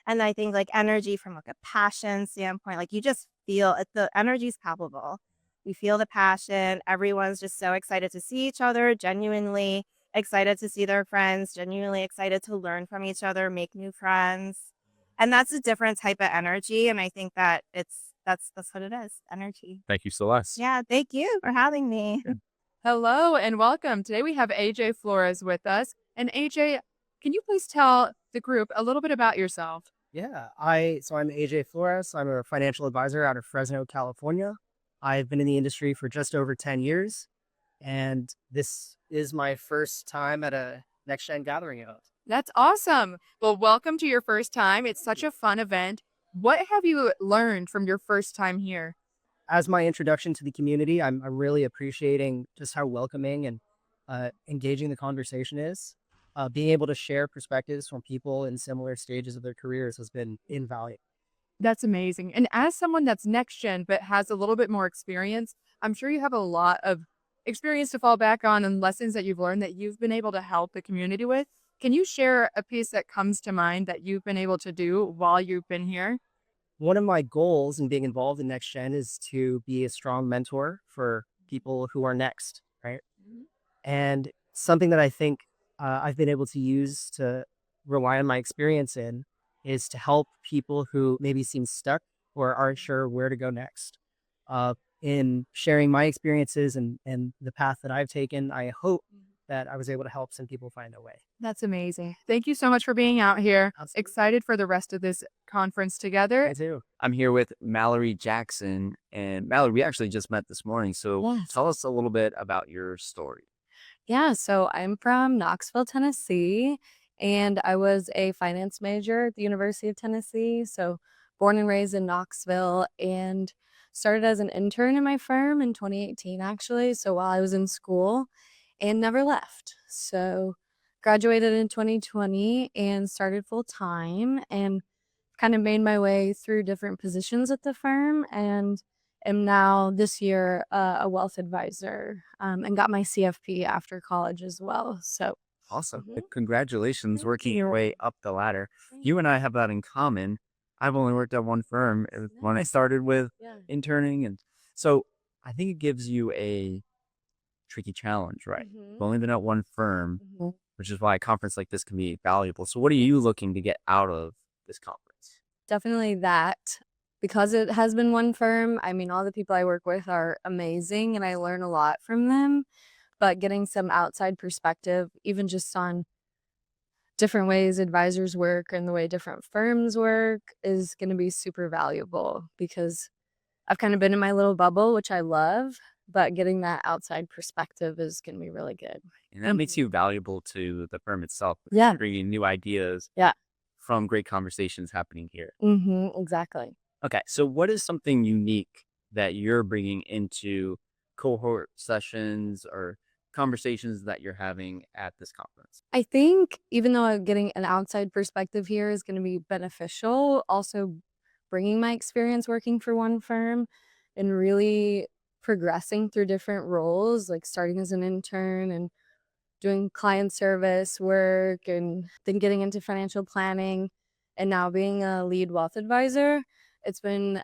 And I think like energy from like a passion standpoint, like you just feel it, the energy is palpable. You feel the passion. Everyone's just so excited to see each other, genuinely excited to see their friends, genuinely excited to learn from each other, make new friends. And that's a different type of energy. And I think that that's what it is, energy. Thank you, Celeste. Yeah, thank you for having me. Hello and welcome. Today we have AJ Flores with us. And AJ, can you please tell the group a little bit about yourself? Yeah, I'm AJ Flores. I'm a financial advisor out of Fresno, California. I've been in the industry for just over 10 years, and this is my first time at a NextGen gathering event. That's awesome. Well, welcome to your first time. It's such a fun event. What have you learned from your first time here? As my introduction to the community, I'm really appreciating just how welcoming and engaging the conversation is. Being able to share perspectives from people in similar stages of their careers has been invaluable. That's amazing. And as someone that's next gen but has a little bit more experience, I'm sure you have a lot of experience to fall back on and lessons that you've learned that you've been able to help the community with. Can you share a piece that comes to mind that you've been able to do while you've been here? One of my goals in being involved in NextGen is to be a strong mentor for people who are next, right? And something that I think I've been able to use to rely on my experience in is to help people who maybe seem stuck or aren't sure where to go next. In sharing my experiences and the path that I've taken, I hope that I was able to help some people find a way. That's amazing. Thank you so much for being out here. Absolutely. Excited for the rest of this conference together. I do. I'm here with Mallory Jackson. And Mallory, we actually just met this morning. So Yes. tell us a little bit about your story. Yeah, so I'm from Knoxville, Tennessee, and I was a finance major at the University of Tennessee. So born and raised in Knoxville, and started as an intern in my firm in 2018, actually. So while I was in school, and never left. So graduated in 2020 and started full time, and kind of made my way through different positions at the firm, and am now this year a wealth advisor, and got my CFP after college as well. So Awesome. Congratulations working your way up the ladder. You and I have that in common. I've only worked at one firm when I started with interning. And so I think it gives you a tricky challenge, right? You've only been at one firm, which is why a conference like this can be valuable. So what are you looking to get out of this conference? definitely that. Because it has been one firm, I mean, all the people I work with are amazing and I learn a lot from them. But getting some outside perspective, even just on different ways advisors work and the way different firms work, is going to be super valuable, because I've kind of been in my little bubble, which I love, but getting that outside perspective is going to be really good. And that makes you valuable to the firm itself. Yeah. Bringing new ideas Yeah. from great conversations happening here. Exactly. Okay, so what is something unique that you're bringing into cohort sessions or conversations that you're having at this conference? I think even though I'm getting an outside perspective here is going to be beneficial, also bringing my experience working for one firm and really progressing through different roles, like starting as an intern and doing client service work and then getting into financial planning and now being a lead wealth advisor. It's been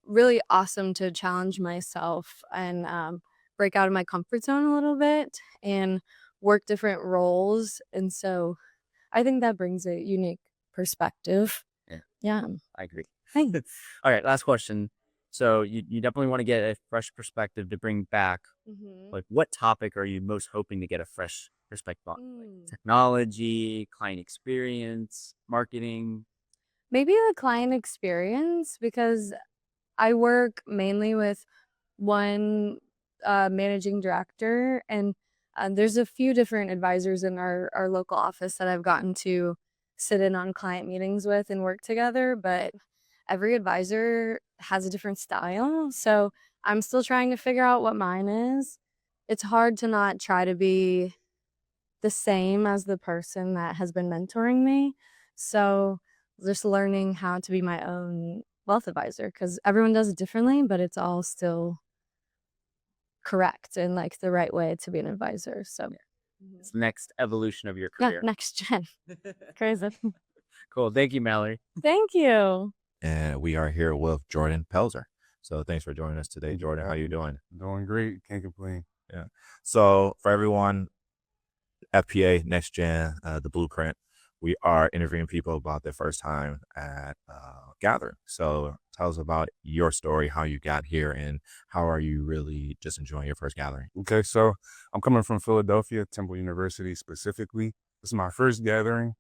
really awesome to challenge myself and break out of my comfort zone a little bit and work different roles. And so I think that brings a unique perspective. Yeah. I agree. Thanks. All right, last question. So you definitely want to get a fresh perspective to bring back. Like, what topic are you most hoping to get a fresh perspective on? Like technology, client experience, marketing? Maybe the client experience, because I work mainly with one managing director, and there's a few different advisors in our local office that I've gotten to sit in on client meetings with and work together, but every advisor has a different style. So I'm still trying to figure out what mine is. It's hard to not try to be the same as the person that has been mentoring me. So just learning how to be my own wealth advisor because everyone does it differently, but it's all still correct and like the right way to be an advisor. So It's the next evolution of your yeah, career. next gen. Crazy. Cool. Thank you, Mallory. Thank you. And we are here with Jordan Pelzer. So thanks for joining us today, Jordan. How you doing? Doing great. Can't complain. Yeah. So for everyone, FPA NextGen, the blueprint, we are interviewing people about their first time at Gathering. So tell us about your story, how you got here, and how are you really just enjoying your first gathering? Okay, so I'm coming from Philadelphia, Temple University specifically. This is my first gathering.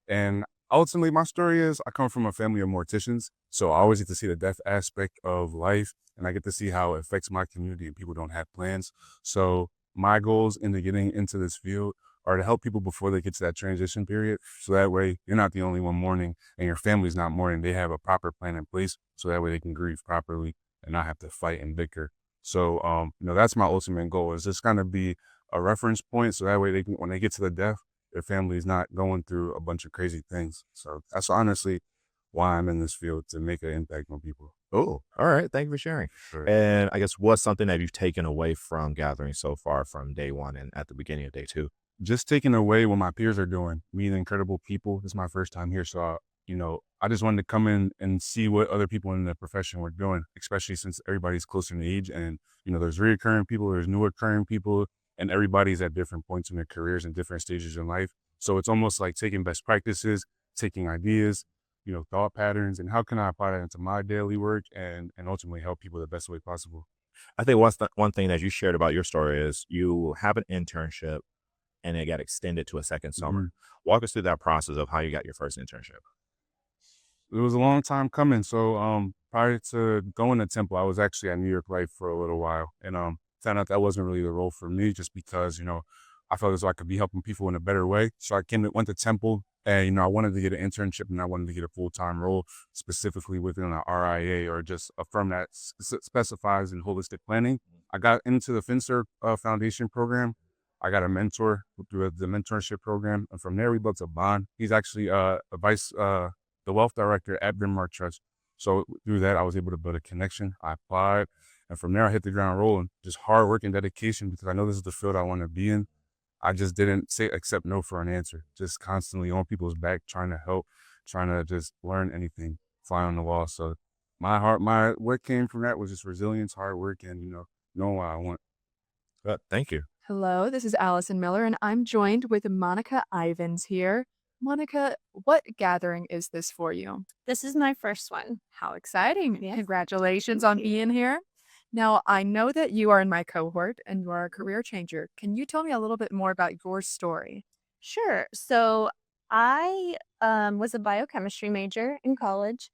And ultimately, my story is I come from a family of morticians. So I always get to see the death aspect of life, and I get to see how it affects my community and people don't have plans. So my goals into getting into this field are to help people before they get to that transition period. So that way you're not the only one mourning and your family's not mourning. They have a proper plan in place so that way they can grieve properly and not have to fight and bicker. So, that's my ultimate goal, is just kind of be a reference point. So that way they can, when they get to the death, their family's not going through a bunch of crazy things. So that's honestly why I'm in this field, to make an impact on people. Oh, all right. Thank you for sharing. Sure. And I guess what's something that you've taken away from Gathering so far from day one and at the beginning of day two? Just taking away what my peers are doing, meeting incredible people. This is my first time here. So, I just wanted to come in and see what other people in the profession were doing, especially since everybody's closer in age. And, there's reoccurring people, there's new occurring people, and everybody's at different points in their careers and different stages in life. So it's almost like taking best practices, taking ideas, thought patterns, and how can I apply that into my daily work and ultimately help people the best way possible. I think one thing that you shared about your story is you have an internship and it got extended to a second summer. Walk us through that process of how you got your first internship. It was a long time coming. So prior to going to Temple, I was actually at New York Life for a little while, and found out that wasn't really the role for me, just because I felt as though I could be helping people in a better way. So I went to Temple, and I wanted to get an internship and I wanted to get a full-time role, specifically within an RIA or just a firm that specifies in holistic planning. I got into the FinServe Foundation program. I got a mentor through the mentorship program, and from there we built a bond. He's actually the wealth director at Bryn Mawr Trust. So through that, I was able to build a connection. I applied, and from there I hit the ground rolling. Just hard work and dedication, because I know this is the field I want to be in. I just didn't accept no for an answer. Just constantly on people's back, trying to help, trying to just learn anything, fly on the wall. So what came from that was just resilience, hard work, and knowing what I want. Thank you. Hello, this is Alison Miller, and I'm joined with Monica Ivins here. Monica, what gathering is this for you? This is my first one. How exciting. Yes. Congratulations on being here. Now, I know that you are in my cohort and you are a career changer. Can you tell me a little bit more about your story? Sure. So I was a biochemistry major in college.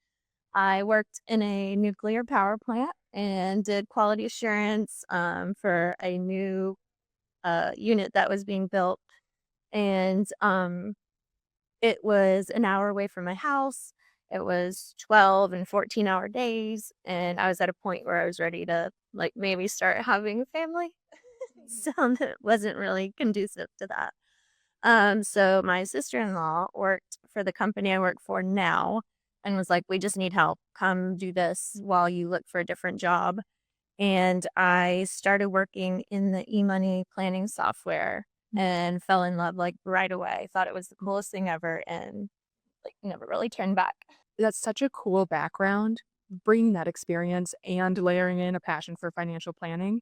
I worked in a nuclear power plant and did quality assurance for a new unit that was being built. And it was an hour away from my house. It was 12 and 14-hour days. And I was at a point where I was ready to maybe start having a family. So it wasn't really conducive to that. So my sister-in-law worked for the company I work for now and was like, we just need help. Come do this while you look for a different job. And I started working in the e-money planning software and fell in love right away. Thought it was the coolest thing ever and never really turned back. That's such a cool background, bringing that experience and layering in a passion for financial planning.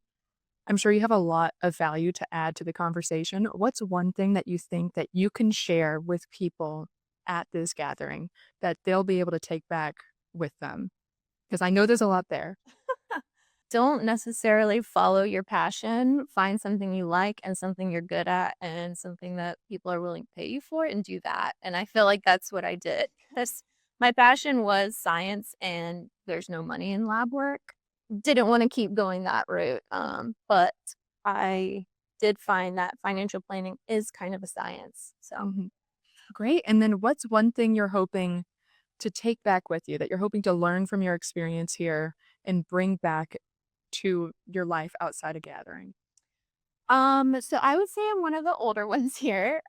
I'm sure you have a lot of value to add to the conversation. What's one thing that you think that you can share with people at this gathering that they'll be able to take back with them? Because I know there's a lot there. Don't necessarily follow your passion. Find something you like and something you're good at and something that people are willing to pay you for, and do that. And I feel like that's what I did. My passion was science, and there's no money in lab work. Didn't want to keep going that route. But I did find that financial planning is kind of a science. So Great. And then what's one thing you're hoping to take back with you, that you're hoping to learn from your experience here and bring back to your life outside of gathering? So I would say I'm one of the older ones here.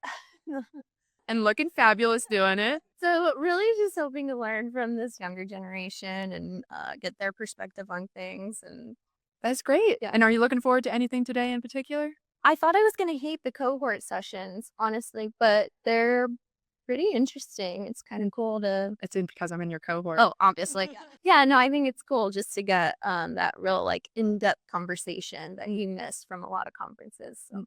and looking fabulous doing it. So really just hoping to learn from this younger generation and get their perspective on things. And That's great. And are you looking forward to anything today in particular? I thought I was going to hate the cohort sessions, honestly, but they're pretty interesting. It's kind of cool to. It's because I'm in your cohort. Oh, obviously. Yeah, no, I think it's cool just to get that real like in-depth conversation that you miss from a lot of conferences. So.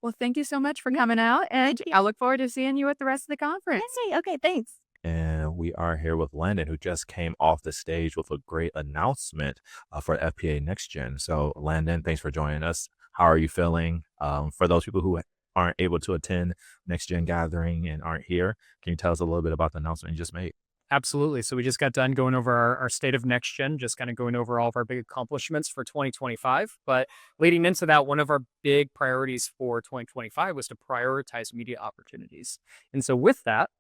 Well, thank you so much for coming out, and I look forward to seeing you at the rest of the conference. Hey, okay, thanks. And we are here with Landon, who just came off the stage with a great announcement for FPA NextGen. So, Landon, thanks for joining us. How are you feeling? For those people who aren't able to attend NextGen Gathering and aren't here, can you tell us a little bit about the announcement you just made? Absolutely. So we just got done going over our state of NextGen, just kind of going over all of our big accomplishments for 2025. But leading into that, one of our big priorities for 2025 was to prioritize media opportunities. And so with that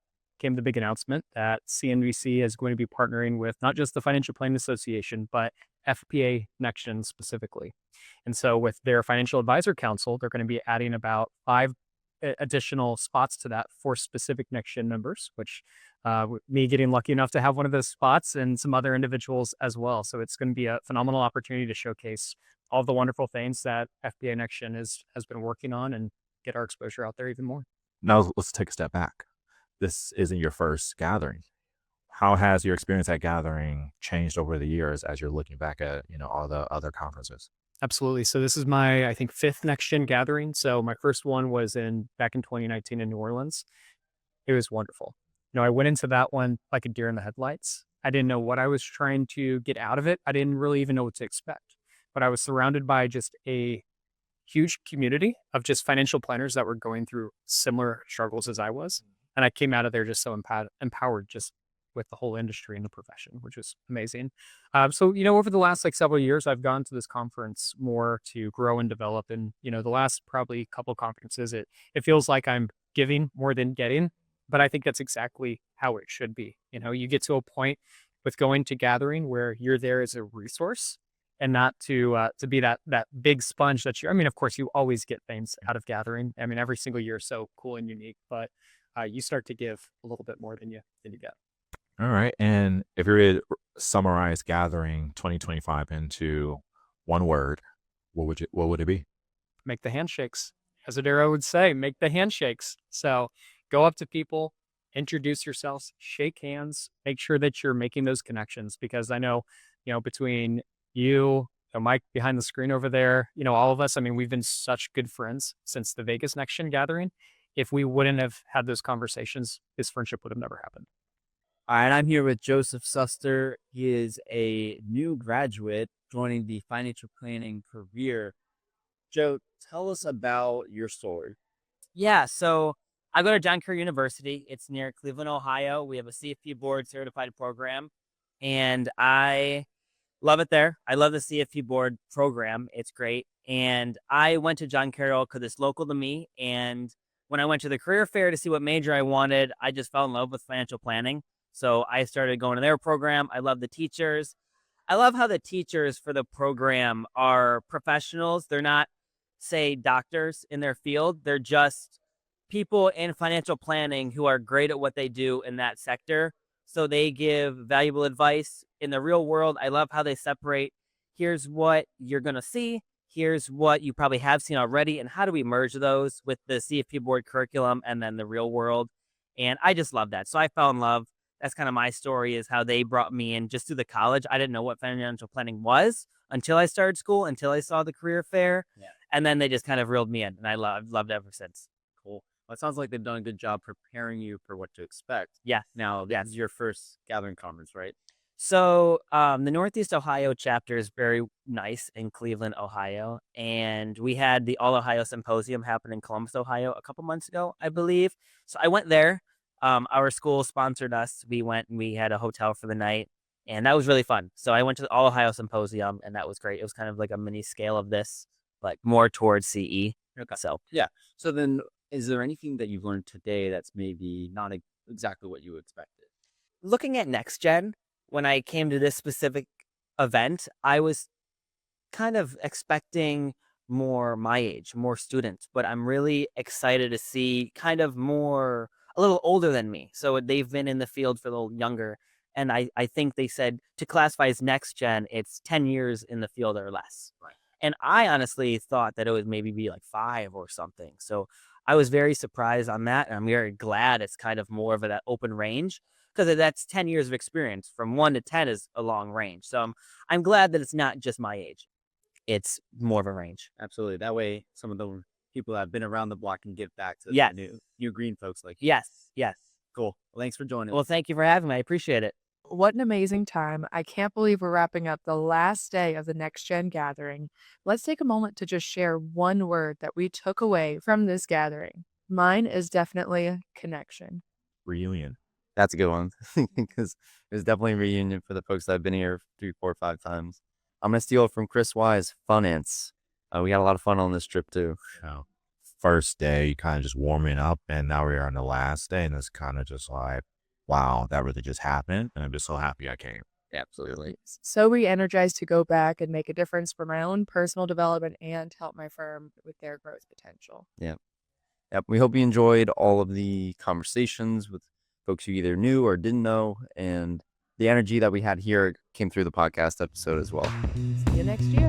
came the big announcement that CNBC is going to be partnering with not just the Financial Planning Association, but FPA NextGen specifically. And so with their Financial Advisor Council, they're going to be adding about 5 additional spots to that for specific NextGen members, which me getting lucky enough to have one of those spots and some other individuals as well. So it's going to be a phenomenal opportunity to showcase all the wonderful things that FPA NextGen has been working on and get our exposure out there even more. Now let's take a step back. This isn't your first gathering. How has your experience at gathering changed over the years as you're looking back at, all the other conferences? Absolutely. So this is my, I think, 5th NextGen gathering. So my first one was back in 2019 in New Orleans. It was wonderful. I went into that one like a deer in the headlights. I didn't know what I was trying to get out of it. I didn't really even know what to expect. But I was surrounded by just a huge community of just financial planners that were going through similar struggles as I was. And I came out of there just so empowered just with the whole industry and the profession, which was amazing. So, over the last several years, I've gone to this conference more to grow and develop. And, the last probably couple conferences, it feels like I'm giving more than getting. But I think that's exactly how it should be. You get to a point with going to gathering where you're there as a resource and not to be that big sponge that of course, you always get things out of gathering. Every single year is so cool and unique, but you start to give a little bit more than you get. All right. And if you were to summarize gathering 2025 into one word, what would it be? Make the handshakes. As Adara would say, make the handshakes. So go up to people, introduce yourselves, shake hands, make sure that you're making those connections, because I know, between you, Mike behind the screen over there, all of us, we've been such good friends since the Vegas NextGen gathering. If we wouldn't have had those conversations, this friendship would have never happened. All right, I'm here with Joseph Suster. He is a new graduate joining the financial planning career. Joe, tell us about your story. Yeah, so I go to John Kerr University. It's near Cleveland, Ohio. We have a CFP board certified program, and I love it there. I love the CFP board program. It's great. And I went to John Carroll because it's local to me. And when I went to the career fair to see what major I wanted, I just fell in love with financial planning. So I started going to their program. I love the teachers. I love how the teachers for the program are professionals. They're not, say, doctors in their field. They're just people in financial planning who are great at what they do in that sector. So they give valuable advice in the real world. I love how they separate. Here's what you're going to see. Here's what you probably have seen already. And how do we merge those with the CFP board curriculum and then the real world? And I just love that. So I fell in love. That's kind of my story, is how they brought me in just through the college. I didn't know what financial planning was until I started school, until I saw the career fair. Yeah. And then they just kind of reeled me in, and I've loved it ever since. Cool. Well, it sounds like they've done a good job preparing you for what to expect. Yeah. Now, this is your first gathering conference, right? So the Northeast Ohio chapter is very nice in Cleveland, Ohio. And we had the All Ohio Symposium happen in Columbus, Ohio a couple months ago, I believe. So I went there. Our school sponsored us. We went and we had a hotel for the night, and that was really fun. So I went to the All Ohio Symposium, and that was great. It was kind of like a mini scale of this, but more towards CE. Okay. So yeah. So then, is there anything that you've learned today that's maybe not exactly what you expected? Looking at NextGen, when I came to this specific event, I was kind of expecting more my age, more students, but I'm really excited to see kind of more a little older than me. So they've been in the field for a little younger. And I think they said to classify as next gen, it's 10 years in the field or less. Right. And I honestly thought that it would maybe be like 5 or something. So I was very surprised on that. And I'm very glad it's kind of more of that open range, because that's 10 years of experience. From 1 to 10 is a long range. So I'm glad that it's not just my age. It's more of a range. Absolutely. That way, some of the people that have been around the block can give back to Yes. the new green folks like you. Yes. Yes. Cool. Well, thanks for joining Well, us. thank you for having me. I appreciate it. What an amazing time. I can't believe we're wrapping up the last day of the NextGen gathering. Let's take a moment to just share one word that we took away from this gathering. Mine is definitely connection. Reunion. That's a good one, because it was definitely a reunion for the folks that have been here 3, 4, 5 times. I'm going to steal it from Chris Wise, Funance. We got a lot of fun on this trip too. First day, kind of just warming up, and now we're on the last day, and it's kind of just like, wow, that really just happened, and I'm just so happy I came. Absolutely. So re-energized to go back and make a difference for my own personal development and help my firm with their growth potential. Yep. We hope you enjoyed all of the conversations with folks you either knew or didn't know, and the energy that we had here came through the podcast episode as well. See you next year.